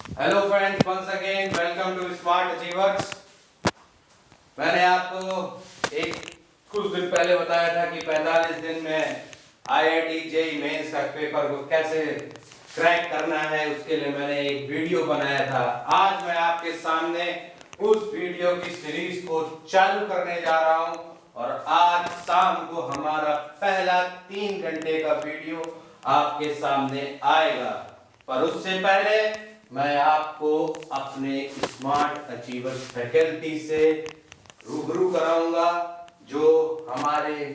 Hello friends, once again welcome to smart achievers. मैंने आपको एक कुछ दिन पहले बताया था कि 45 दिन में आईआईटी जेईई मेंस का पेपर को कैसे क्रैक करना है, उसके लिए मैंने एक वीडियो बनाया था। आज मैं आपके सामने उस वीडियो की सीरीज को चालू करने जा रहा हूं और आज शाम को हमारा पहला 3 घंटे का वीडियो आपके सामने आएगा। पर उससे पहले मैं आपको अपने स्मार्ट अचीवर्स फैकल्टी से रूबरू कराऊंगा, जो हमारे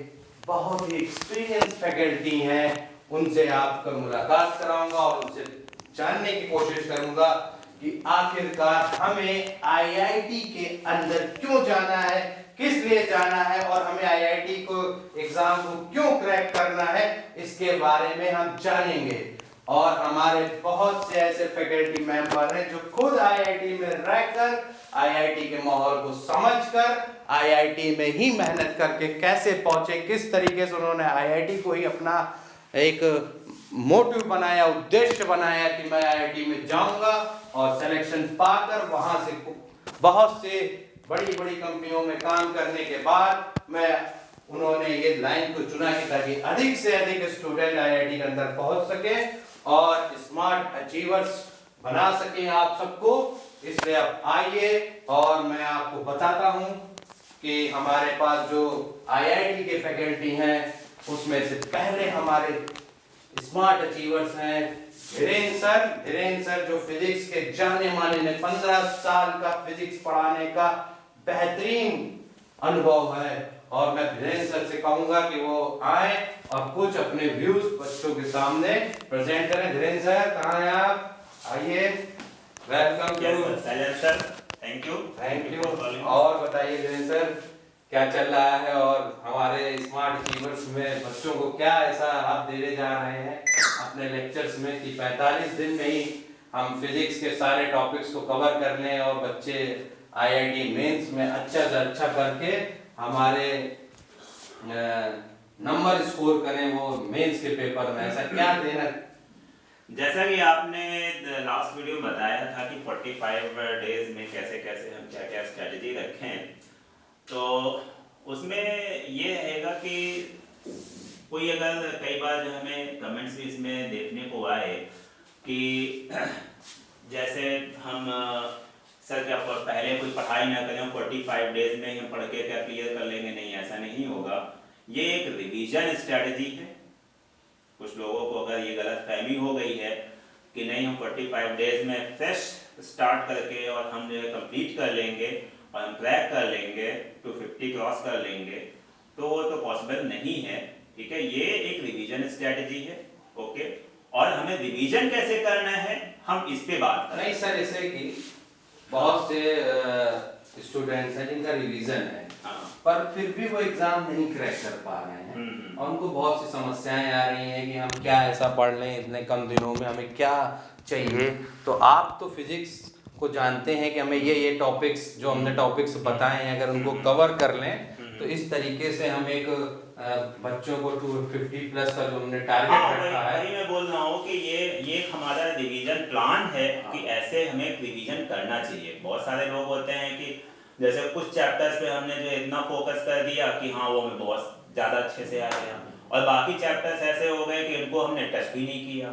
बहुत ही एक्सपीरियंस फैकल्टी हैं। उनसे आपका मुलाकात कराऊंगा और उनसे जानने की कोशिश करूंगा कि आखिरकार हमें आईआईटी के अंदर क्यों जाना है, किस लिए जाना है और हमें आईआईटी को एग्जाम को क्यों क्रैक करना है, इसके बारे में हम जानेंगे। और हमारे बहुत से ऐसे फैकल्टी मेंबर हैं जो खुद आईआईटी में रहकर आईआईटी के माहौल को समझकर आईआईटी में ही मेहनत करके कैसे पहुंचे, किस तरीके से उन्होंने आईआईटी को ही अपना एक मोटिव बनाया, उद्देश्य बनाया कि मैं आईआईटी में जाऊंगा और सिलेक्शन पाकर वहां से बहुत से बड़ी बड़ी कंपनियों में काम करने के बाद मैं उन्होंने ये लाइन को चुना कि ताकि अधिक से अधिक स्टूडेंट आईआईटी के अंदर पहुंच सके और स्मार्ट अचीवर्स बना सकें आप सबको। इसलिए आप आइए और मैं आपको बताता हूं कि हमारे पास जो आईआईटी के फैकल्टी हैं उसमें से पहले हमारे स्मार्ट अचीवर्स हैं धीरेन्द्र सर जो फिजिक्स के जाने माने ने 15 साल का फिजिक्स पढ़ाने का बेहतरीन अनुभव है। और मैं धीरेन्द्र सर से कहूंगा कि वो आए और कुछ अपने व्यूज बच्चों के सामने प्रेजेंट करें। धीरेन्द्र सर, कहाँ हैं आप? आइए, welcome to sir. Thank you. और बताइए धीरेन्द्र सर, क्या चल रहा है और हमारे स्मार्ट अचीवर्स में बच्चों को क्या ऐसा आप देने जा रहे हैं अपने लेक्चर्स में कि 45 दिन में ही हम फिजिक्स के सारे टॉपिक्स को कवर कर लें और बच्चे आईआईटी मेंस में अच्छा से अच्छा करके हमारे नंबर स्कोर करें वो मेंस के पेपर में, ऐसा क्या देना? जैसा कि आपने लास्ट वीडियो में बताया था कि 45 डेज में कैसे कैसे हम क्या क्या स्ट्रेटजी रखें, तो उसमें ये रहेगा कि कोई अगर कई बार जो हमें कमेंट्स भी इसमें देखने को आए कि जैसे हम सर क्या पहले कोई पढ़ाई ना करें, 45 डेज में हम पढ़ के क्या क्लियर कर लेंगे, नहीं ऐसा नहीं होगा। ये एक रिवीजन स्ट्रेटजी है। कुछ लोगों को अगर ये गलत फहमी हो गई है कि नहीं हम 45 डेज में फ्रेश स्टार्ट करके और हम जो है कंप्लीट कर लेंगे और हम क्रैक कर लेंगे, 250 क्रॉस कर लेंगे, तो वो तो पॉसिबल नहीं है। ठीक है, ये एक रिवीजन स्ट्रेटजी है। ओके, और हमें रिवीजन कैसे करना है हम इस पे बात करें। नहीं सर, ऐसे कि बहुत से स्टूडेंट्स हैं जिनका रिवीजन है पर फिर भी वो एग्जाम नहीं क्रैक कर पा रहे हैं और उनको बहुत सी समस्याएं आ रही हैं कि हम क्या ऐसा पढ़ लें इतने कम दिनों में, हमें क्या चाहिए। तो आप तो फिजिक्स को जानते हैं कि हमें ये टॉपिक्स जो हमने टॉपिक्स बताए हैं अगर उनको कवर कर लें तो इस तरीके से हम एक बच्चों को 250 प्लस का जो हमने टारगेट रखा है। वही मैं बोल रहा हूँ कि ये हमारा रिवीजन प्लान है कि ऐसे हमें रिवीजन करना चाहिए। बहुत सारे लोग होते हैं कि जैसे कुछ चैप्टर्स पे हमने जो इतना फोकस कर दिया कि हाँ वो हमें बहुत ज़्यादा अच्छे से आ गया और बाकी चैप्टर्स ऐसे हो गए कि इनको हमने टच भी नहीं किया।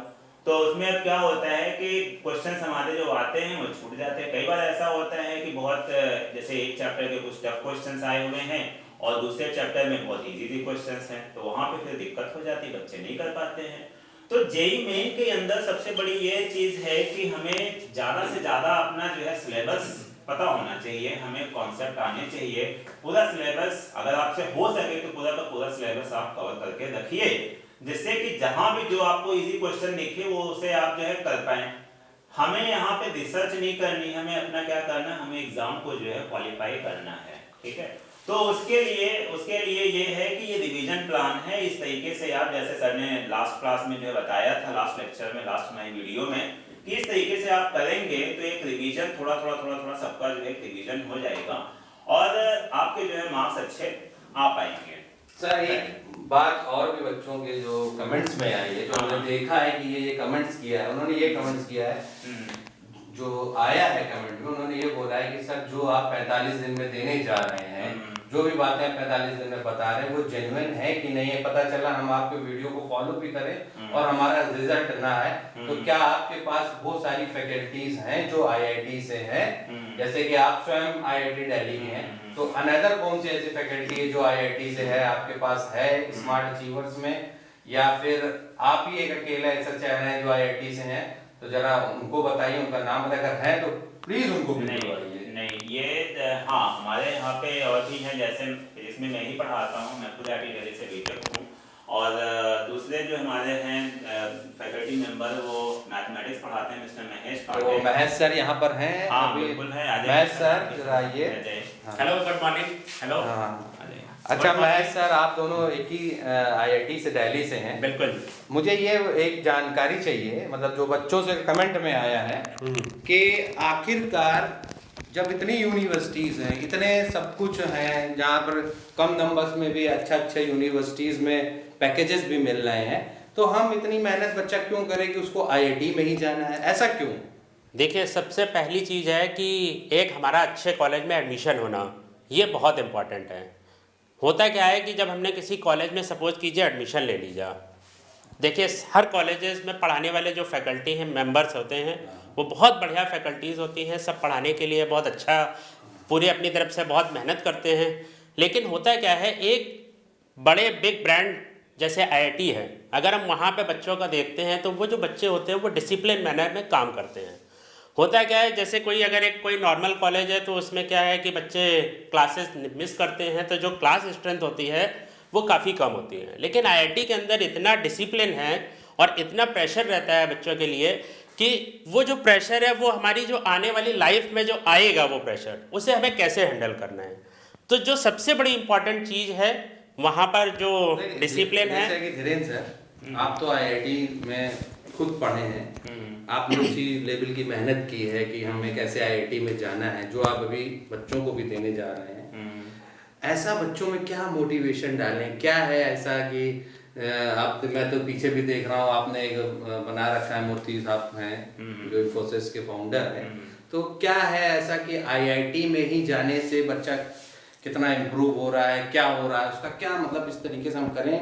तो उसमें अब क्या होता है कि क्वेश्चंस हमारे जो आते हैं वो छूट जाते हैं। कई बार ऐसा होता है कि बहुत जैसे एक चैप्टर के कुछ टफ क्वेश्चंस आए हुए हैं और दूसरे चैप्टर में बहुत इजी क्वेश्चंस हैं, तो वहाँ पे फिर दिक्कत हो जाती है, बच्चे नहीं कर पाते हैं। तो जेईई मेन के अंदर सबसे बड़ी ये चीज़ है कि हमें ज़्यादा से ज़्यादा अपना जो है सिलेबस पता होना चाहिए, हमें कॉन्सेप्ट आने चाहिए। पूरा सिलेबस अगर आपसे हो सके तो पूरा का पूरा सिलेबस आप कवर करके रखिए, जिससे कि जहां भी जो आपको इजी क्वेश्चन दिखे वो उसे आप जो है कर पाए। हमें यहाँ पे रिसर्च नहीं करनी, हमें अपना क्या करना है, हमें एग्जाम को जो है क्वालिफाई करना है। ठीक है, तो उसके लिए ये है कि ये रिवीजन प्लान है। इस तरीके से आप जैसे सर ने लास्ट क्लास में जो बताया था, लास्ट लेक्चर में, लास्ट माई वीडियो में, कि इस तरीके से आप करेंगे तो एक रिवीजन थोड़ा सबका जो है रिवीजन हो जाएगा और आपके जो है मार्क्स अच्छे आ पाएंगे। सर एक बात और भी बच्चों के जो कमेंट्स में आई है, जो हमने देखा है कि ये कमेंट्स किया है, उन्होंने ये कमेंट्स किया है जो आया है कमेंट में, उन्होंने ये बोला है कि सर जो आप 45 दिन में देने जा रहे हैं, जो भी बातें आप 45 दिन में बता रहे हैं वो जेन्युइन है कि नहीं है। पता चला हम आपके वीडियो को फॉलो भी करें और हमारा रिजल्ट ना आए, तो क्या आपके पास वो सारी फैकल्टीज हैं जो आईआईटी से हैं, जैसे कि आप स्वयं आईआईटी दिल्ली के हैं, तो अनदर कौन सी ऐसी फैकल्टी है जो आईआईटी से है आपके पास है स्मार्ट अचीवर्स में, या फिर आप ही एक अकेला ऐसा चेहरा है जो आईआईटी से हैं? तो जरा उनको बताइए, उनका नाम अगर है तो प्लीज उनको भी बताइए। नहीं ये हाँ हमारे यहाँ पे और भी हैं, जैसे इसमें मैं ही पढ़ाता हूँ, मैं खुद आईआईटी दिल्ली से बीटेक हूँ, और दूसरे जो हमारे हैं फैकल्टी मेंबर वो मैथमेटिक्स पढ़ाते हैं, मिस्टर महेश तो पांडे। महेश सर यहाँ पर हैं? हाँ बिल्कुल है, महेश सर जरा आइए। Hello, good morning. हेलो। अच्छा महेश सर, आप दोनों एक ही आईआईटी से दिल्ली से हैं? बिल्कुल। मुझे ये एक जानकारी चाहिए, मतलब जो बच्चों से कमेंट में आया है कि आखिरकार जब इतनी यूनिवर्सिटीज़ हैं, इतने सब कुछ हैं, जहाँ पर कम नंबर्स में भी अच्छे यूनिवर्सिटीज़ में पैकेजेस भी मिल रहे हैं, तो हम इतनी मेहनत बच्चा क्यों करें कि उसको आईआईटी में ही जाना है, ऐसा क्यों? देखिए, सबसे पहली चीज़ है कि एक हमारा अच्छे कॉलेज में एडमिशन होना, ये बहुत इम्पॉर्टेंट है। होता क्या है कि जब हमने किसी कॉलेज में सपोज कीजिए एडमिशन ले लीजिए, देखिए हर कॉलेजेस में पढ़ाने वाले जो फैकल्टी हैं, मेंबर्स होते हैं, वो बहुत बढ़िया फैकल्टीज़ होती हैं, सब पढ़ाने के लिए बहुत अच्छा पूरी अपनी तरफ से बहुत मेहनत करते हैं। लेकिन होता क्या है, एक बड़े बिग ब्रांड जैसे आईआईटी है, अगर हम वहाँ पे बच्चों का देखते हैं तो वो जो बच्चे होते हैं वो डिसिप्लिन मैनर में काम करते हैं। होता क्या है, जैसे कोई अगर एक कोई नॉर्मल कॉलेज है तो उसमें क्या है कि बच्चे क्लासेस मिस करते हैं, तो जो क्लास स्ट्रेंथ होती है वो काफ़ी कम होती है। लेकिन आईआईटी के अंदर इतना डिसिप्लिन है और इतना प्रेशर रहता है बच्चों के लिए कि वो जो प्रेशर है वो हमारी जो आने वाली लाइफ में जो आएगा वो प्रेशर, उसे हमें कैसे हैंडल करना है। तो जो सबसे बड़ी इम्पॉर्टेंट चीज़ है वहाँ पर जो डिसिप्लिन है। जैसे कि धीरेन्द्र सर, आप तो आईआईटी में खुद पढ़े हैं, आपने उसी लेवल की मेहनत की है कि हमें कैसे आईआईटी में जाना है, जो आप अभी बच्चों को भी देने जा रहे हैं। ऐसा बच्चों में क्या मोटिवेशन डालें, क्या है ऐसा कि आप, मैं तो पीछे भी देख रहा हूँ आपने एक बना रखा है, मूर्ति साहब हैं जो इन्फोसिस के फाउंडर हैं, तो क्या है ऐसा कि आईआईटी में ही जाने से बच्चा कितना इम्प्रूव हो रहा है, क्या हो रहा है, उसका क्या मतलब इस तरीके से हम करें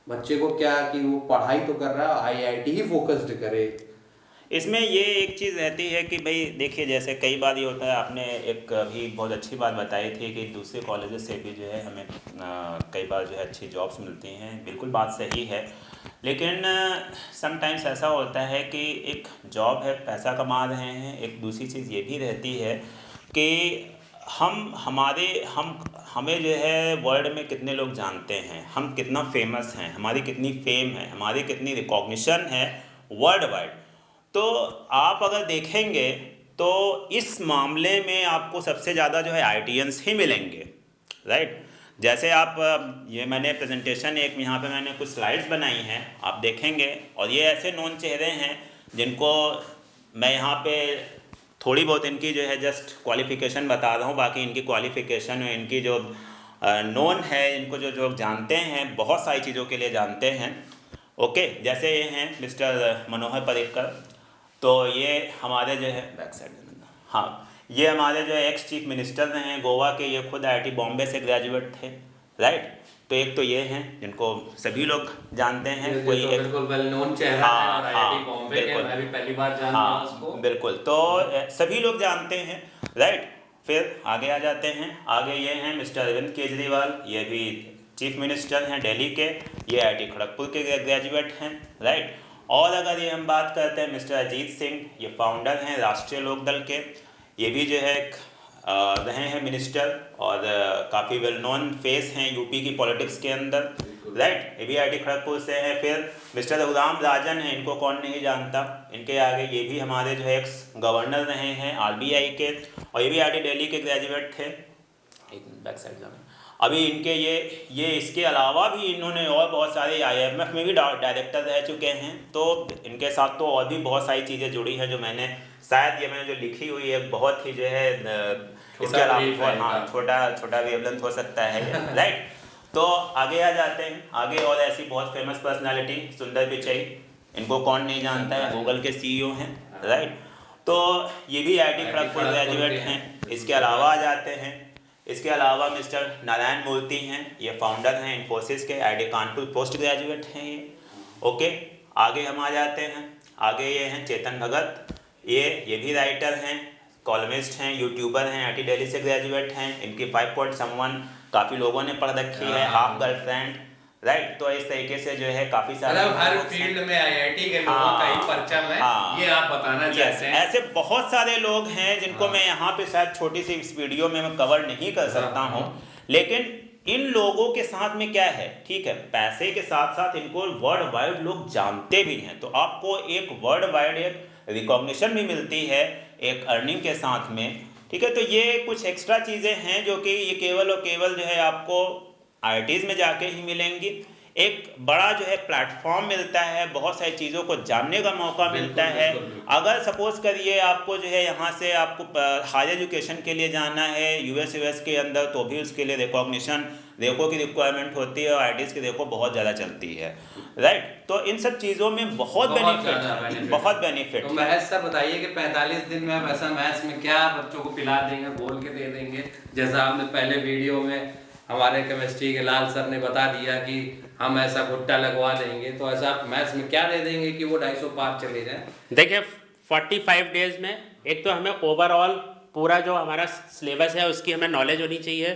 बच्चे को, क्या कि वो पढ़ाई तो कर रहा है, आईआईटी ही फोकस्ड करे। इसमें ये एक चीज़ रहती है कि भाई देखिए, जैसे कई बार ये होता है, आपने एक भी बहुत अच्छी बात बताई थी कि दूसरे कॉलेजेस से भी जो है हमें कई बार जो है अच्छी जॉब्स मिलती हैं, बिल्कुल बात सही है। लेकिन समटाइम्स ऐसा होता है कि एक जॉब है, पैसा कमा रहे हैं, एक दूसरी चीज़ ये भी रहती है कि हमें जो है वर्ल्ड में कितने लोग जानते हैं, हम कितना फेमस हैं, हमारी कितनी फेम है, हमारी कितनी रिकॉग्निशन है वर्ल्ड वाइड। तो आप अगर देखेंगे तो इस मामले में आपको सबसे ज़्यादा जो है आईआईटीएंस ही मिलेंगे, राइट। जैसे आप ये मैंने प्रेजेंटेशन एक यहाँ पे मैंने कुछ स्लाइड्स बनाई हैं, आप देखेंगे, और ये ऐसे नोन चेहरे हैं जिनको मैं यहाँ पे थोड़ी बहुत इनकी जो है जस्ट क्वालिफ़िकेशन बता रहा हूँ, बाकी इनकी क्वालिफ़िकेशन और इनकी जो नोन है, इनको जो लोग जानते हैं बहुत सारी चीज़ों के लिए जानते हैं। ओके, जैसे ये हैं मिस्टर मनोहर पर्रिकर, तो ये हमारे जो है बैक साइड, हाँ, ये हमारे जो एक्स चीफ मिनिस्टर हैं गोवा के, ये खुद आईआईटी बॉम्बे से ग्रेजुएट थे, राइट। तो एक तो ये हैं जिनको सभी लोग जानते हैं, कोई तो बिल्कुल वेल नोन चेहरा है और आईआईटी बॉम्बे के, मैं भी पहली बार जान रहा हूं उसको, बिल्कुल, तो सभी लोग जानते हैं, राइट। फिर आगे आ जाते हैं, आगे ये हैं मिस्टर अरविंद केजरीवाल, ये भी चीफ मिनिस्टर हैं दिल्ली के, ये आईआईटी खड़गपुर के ग्रेजुएट हैं, राइट। और अगर ये हम बात करते हैं मिस्टर अजीत सिंह, ये फाउंडर हैं राष्ट्रीय लोकदल के, ये भी जो है रहे हैं मिनिस्टर और काफ़ी वेल नोन फेस हैं यूपी की पॉलिटिक्स के अंदर, राइट। ये भी आईआईटी खड़गपुर से हैं। फिर मिस्टर रघुराम राजन हैं, इनको कौन नहीं जानता, इनके आगे ये भी हमारे जो है एक्स गवर्नर रहे हैं आरबीआई के, और ये भी आईआईटी दिल्ली के ग्रेजुएट थे। एक बैक साइड जाना, अभी इनके ये इसके अलावा भी इन्होंने और बहुत सारे आईएमएफ में भी डायरेक्टर रह चुके हैं। तो इनके साथ तो और भी बहुत सारी चीज़ें जुड़ी हैं जो मैंने शायद मैंने जो लिखी हुई है बहुत ही जो है इसके अलावा, हाँ, छोटा वेवलेंथ हो सकता है, राइट। तो आगे आ जाते हैं, आगे और ऐसी बहुत फेमस पर्सनालिटी सुंदर पिचाई, इनको कौन नहीं जानता है, गूगल के सीईओ हैं, राइट। तो ये भी IIT खड़गपुर ग्रेजुएट हैं। इसके अलावा आ जाते हैं, इसके अलावा मिस्टर नारायण मूर्ति हैं, ये फाउंडर हैं इन्फोसिस के, IIT कानपुर पोस्ट ग्रेजुएट हैं ये। ओके, आगे हम आ जाते हैं। आगे ये हैं चेतन भगत, ये भी राइटर हैं, कॉलमिस्ट हैं, यूट्यूबर हैं, IIT दिल्ली से ग्रेजुएट हैं। इनकी 5.1 काफ़ी लोगों ने पढ़ रखी है, हाफ गर्लफ्रेंड, राइट। तो इस तरीके से जो है काफ़ी सारे मतलब हर फील्ड में IIT के लोगों का ही परचम है, ये आप बताना चाहते हैं। ऐसे बहुत सारे लोग हैं जिनको मैं यहाँ पे शायद छोटी सी इस वीडियो में मैं कवर नहीं कर सकता हूँ, लेकिन इन लोगों के साथ में क्या है, ठीक है, पैसे के साथ साथ इनको वर्ल्ड वाइड लोग जानते भी हैं। तो आपको एक वर्ल्ड वाइड एक रिकॉग्निशन भी मिलती है एक अर्निंग के साथ में, ठीक है। तो ये कुछ एक्स्ट्रा चीज़ें हैं जो कि ये केवल और केवल जो है आपको IITs में जाके ही मिलेंगी। एक बड़ा जो है प्लेटफॉर्म मिलता है, बहुत सारी चीज़ों को जानने का मौका मिलता है। अगर सपोज करिए आपको जो है यहाँ से आपको हायर एजुकेशन के लिए जाना है US के अंदर, तो भी उसके लिए रिकॉग्निशन रेको की रिक्वायरमेंट होती है और IITs की रेको बहुत ज़्यादा चलती है, राइट। तो इन सब चीज़ों में बहुत बेनिफिट। तो महज सर बताइए कि 45 दिन में आप ऐसा मैथ्स में क्या बच्चों को पिला देंगे, बोल के दे देंगे, जैसा आपने पहले वीडियो में हमारे केमिस्ट्री के लाल सर ने बता दिया कि हम ऐसा भुट्टा लगवा देंगे, तो ऐसा आप मैथ्स में क्या दे देंगे कि वो 250 पार चले जाएं? देखिए 45 डेज में एक तो हमें ओवरऑल पूरा जो हमारा सिलेबस है उसकी हमें नॉलेज होनी चाहिए।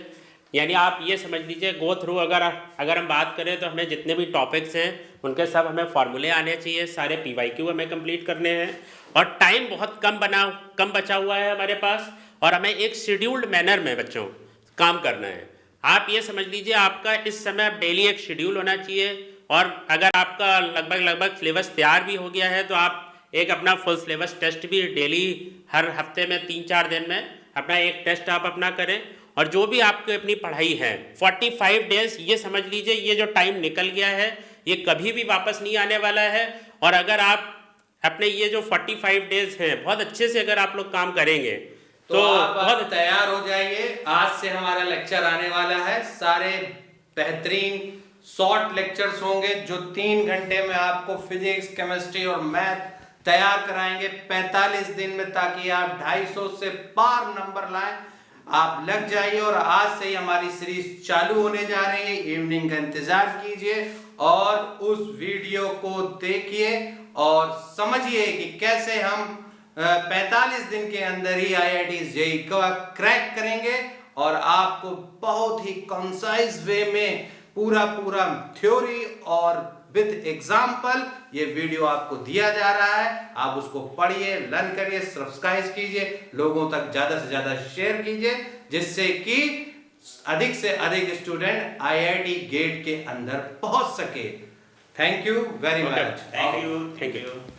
यानी आप ये समझ लीजिए गो थ्रू अगर हम बात करें तो हमें जितने भी टॉपिक्स हैं उनके सब हमें फार्मूले आने चाहिए, सारे PYQ हमें कंप्लीट करने हैं, और टाइम बहुत कम बचा हुआ है हमारे पास, और हमें एक शेड्यूल्ड मैनर में बच्चों काम करना है। आप ये समझ लीजिए आपका इस समय डेली एक शेड्यूल होना चाहिए, और अगर आपका लगभग सिलेबस तैयार भी हो गया है तो आप एक अपना फुल सिलेबस टेस्ट भी डेली हर हफ्ते में 3-4 दिन में अपना एक टेस्ट आप अपना करें। और जो भी आपकी अपनी पढ़ाई है 45 डेज, ये समझ लीजिए ये जो टाइम निकल गया है ये कभी भी वापस नहीं आने वाला है। और अगर आप अपने ये जो 45 डेज हैं बहुत अच्छे से अगर आप लोग काम करेंगे तो आप बहुत तैयार हो जाइए। आज से हमारा लेक्चर आने वाला है, सारे बेहतरीन शॉर्ट लेक्चर्स होंगे जो 3 घंटे में आपको फिजिक्स, केमिस्ट्री और मैथ तैयार कराएंगे 45 दिन में, ताकि आप 250 से पार नंबर लाएं। आप लग जाइए, और आज से ही हमारी सीरीज चालू होने जा रही है। इवनिंग का इंतजार कीजिए और उस वीडियो को देखिए और समझिए कि कैसे हम 45 दिन के अंदर ही IIT JEE को क्रैक करेंगे, और आपको बहुत ही कंसाइज वे में पूरा थ्योरी और विद एग्जाम्पल ये वीडियो आपको दिया जा रहा है। आप उसको पढ़िए, लर्न करिए, सब्सक्राइब कीजिए, लोगों तक ज्यादा से ज्यादा शेयर कीजिए, जिससे कि अधिक से अधिक स्टूडेंट IIT गेट के अंदर पहुंच सके। Thank you very much. Thank you.